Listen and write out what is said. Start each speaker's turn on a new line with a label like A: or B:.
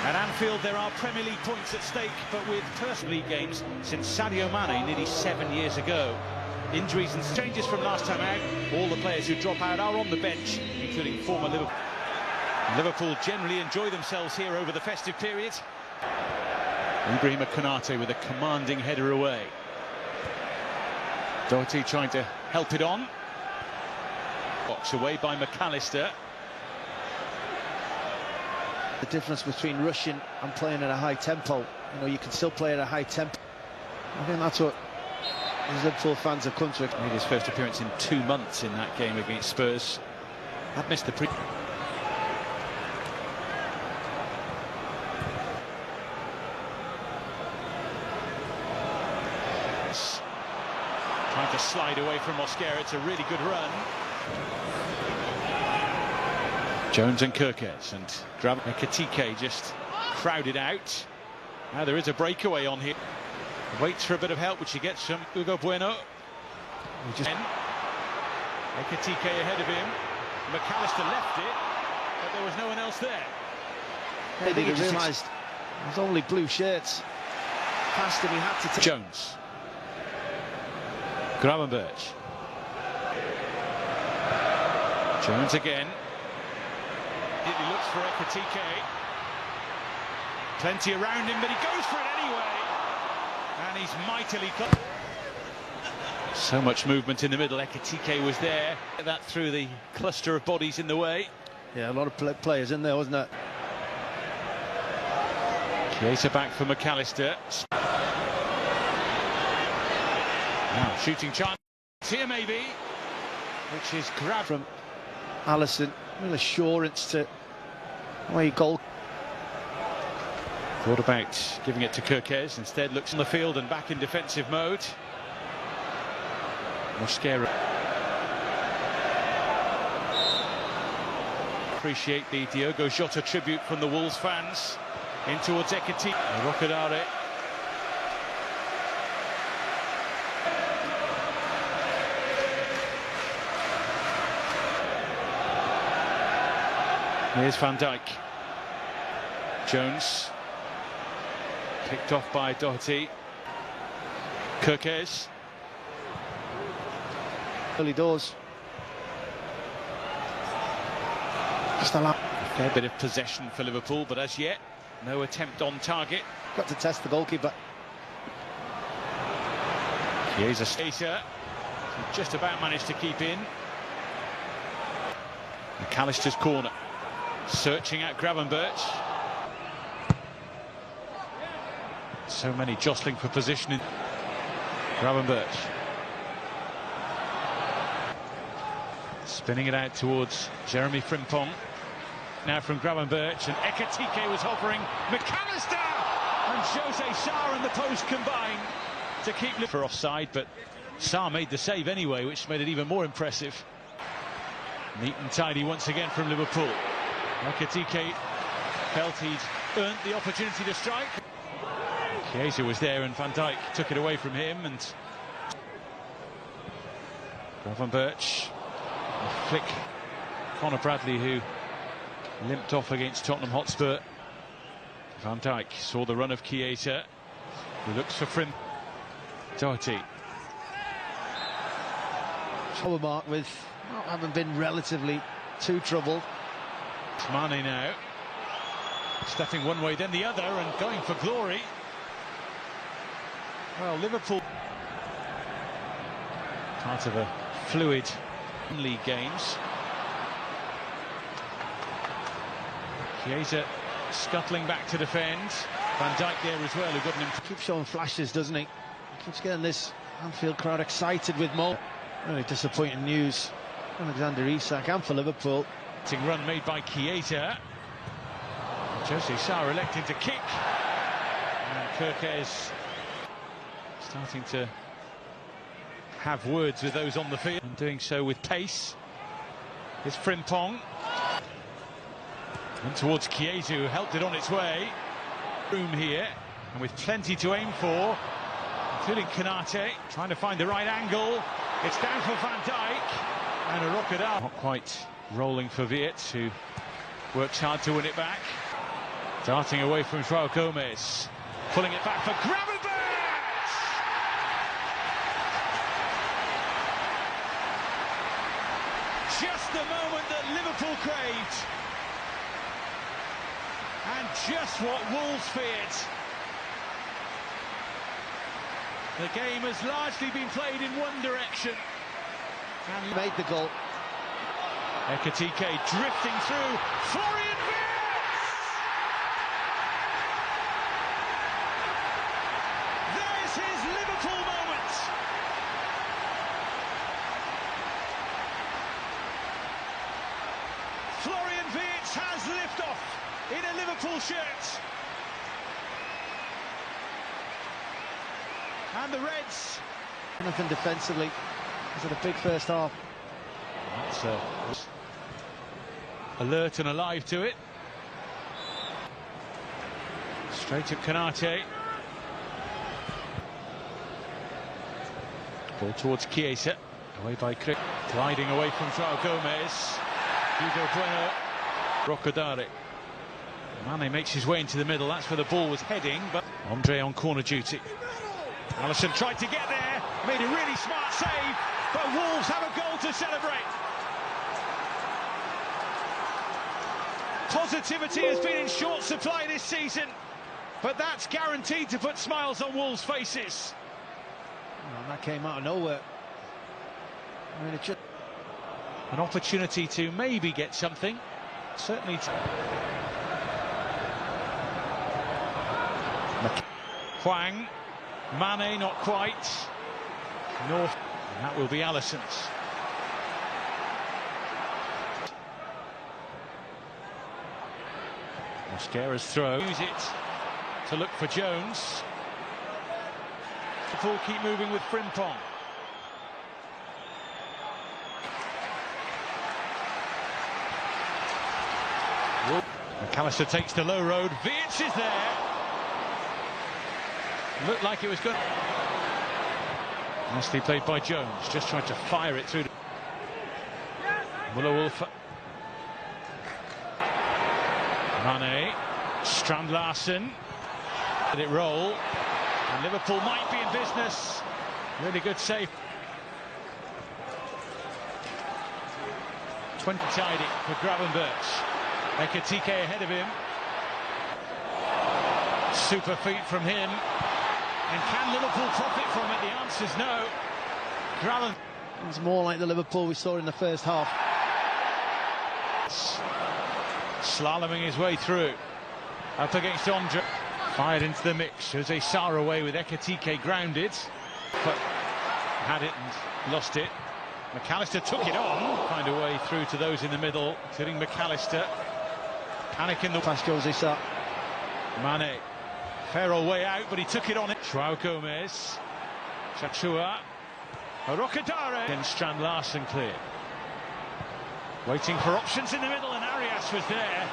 A: At Anfield, there are Premier League points at stake, but with personal league games since Sadio Mane nearly 7 years ago. Injuries and changes from last time out. All the players who drop out are on the bench, including former Liverpool. Liverpool generally enjoy themselves here over the festive period. Ibrahima Konate with a commanding header away. Doherty trying to help it on. Box away by McAllister.
B: The difference between rushing and playing at a high tempo. You know, you can still play at a high tempo. I think that's what the Liverpool fans have come to.
A: Made his first appearance in 2 months in that game against Spurs. Had missed the pre. Trying to slide away from Mosquera. It's a really good run. Jones and Kirkes and Ekitike just crowded out. Now there is a breakaway on here. Waits for a bit of help, which he gets from Hugo Bueno. Ekitike ahead of him. McAllister left it, but there was no one else there.
B: I think he realised it was only blue shirts. Past him, he had to take.
A: Jones. Gravenberch. Jones again. He looks for Ekitike. Plenty around him, but he goes for it anyway. And he's mightily close. So much movement in the middle. Ekitike was there. That through the cluster of bodies in the way.
B: Yeah, a lot of players in there, wasn't it?
A: Chiesa back for McAllister. Now shooting chance here maybe, which is grabbed
B: from Alisson. Real assurance to away goal.
A: Thought about giving it to Kirkes, instead looks on the field and back in defensive mode. Mosquera. Appreciate the Diogo Jota tribute from the Wolves fans. In towards Ekitike. Rocadare. Here's Van Dijk. Jones. Picked off by Doherty. Kirkes.
B: Early doors. Just a
A: fair bit of possession for Liverpool, but as yet, no attempt on target.
B: Got to test the goalkeeper.
A: Chiesa just about managed to keep in. McAllister's corner. Searching at Gravenberch. So many jostling for position in Gravenberch. Spinning it out towards Jeremy Frimpong. Now from Gravenberch, and Ekitike was hovering. McAllister! And Jose Sarr and the post combine to keep for offside, but Sarr made the save anyway, which made it even more impressive. Neat and tidy once again from Liverpool. Ekitike felt he'd earned the opportunity to strike. Chiesa was there and Van Dijk took it away from him, and Gravenberch, a flick. Conor Bradley, who limped off against Tottenham Hotspur. Van Dijk saw the run of Chiesa, who looks for Frim. Doherty.
B: Trouble mark with not having been relatively too troubled.
A: Mane now, stepping one way then the other and going for glory. Well, Liverpool, part of a fluid league games. Chiesa scuttling back to defend. Van Dijk there as well, who got him.
B: Keeps showing flashes, doesn't he? Keeps getting this Anfield crowd excited with more. Really disappointing news. Alexander Isak and for Liverpool.
A: Run made by Chiesa. Jose Sarr electing to kick. And Kirkes starting to have words with those on the field, and doing so with pace. Here's Frimpong. And towards Chiesa, who helped it on its way. Room here, and with plenty to aim for, including Konate, trying to find the right angle. It's down for Van Dijk, and a rocket out. Not quite rolling for Viet, who works hard to win it back. Starting away from João Gomez, pulling it back for Gravenberch! Just the moment that Liverpool craved, and just what Wolves feared. The game has largely been played in one direction.
B: And made the goal.
A: Ekitike drifting through, Florian Wirtz! There's his Liverpool moment! Florian Wirtz has liftoff in a Liverpool shirt. And the Reds.
B: Nothing defensively. He's had a big first half.
A: That's alert and alive to it. Straight at Konate. Ball towards Chiesa. Away by Crick. Gliding away from João Gomez. Hugo Bueno. Rocodare. Mane makes his way into the middle. That's where the ball was heading, but Andre on corner duty. Alisson tried to get there, made a really smart save, but Wolves have a goal to celebrate. Positivity has been in short supply this season, but that's guaranteed to put smiles on Wolves' faces.
B: And that came out of nowhere. I mean, it just...
A: An opportunity to maybe get something, certainly. Hwang, Mane not quite. North, and that will be Alisson's. Mosquera's throw. Use it to look for Jones. Liverpool keep moving with Frimpong. McAllister takes the low road. Wirtz is there. Looked like it was good. Nicely played by Jones. Just tried to fire it through. Wolf. Mane. Strand Larsen. Let it roll. And Liverpool might be in business. Really good save. 20 tidy for Gravenberch. Ekitike ahead of him. Super feet from him. And can Liverpool profit from it? The answer's no. Graven.
B: It's more like the Liverpool we saw in the first half.
A: Slaloming his way through. Up against Andre. Fired into the mix. Jose Sarr away with Ekitike grounded. But had it and lost it. McAllister took it on. Find a way through to those in the middle, including McAllister. Panic in the
B: Past Jose Sarr.
A: Mane. Fair old way out, but he took it on it. João Gomez. Chachua. Rocodare. And Strand Larsen clear. Waiting for options in the middle, and Arias was there.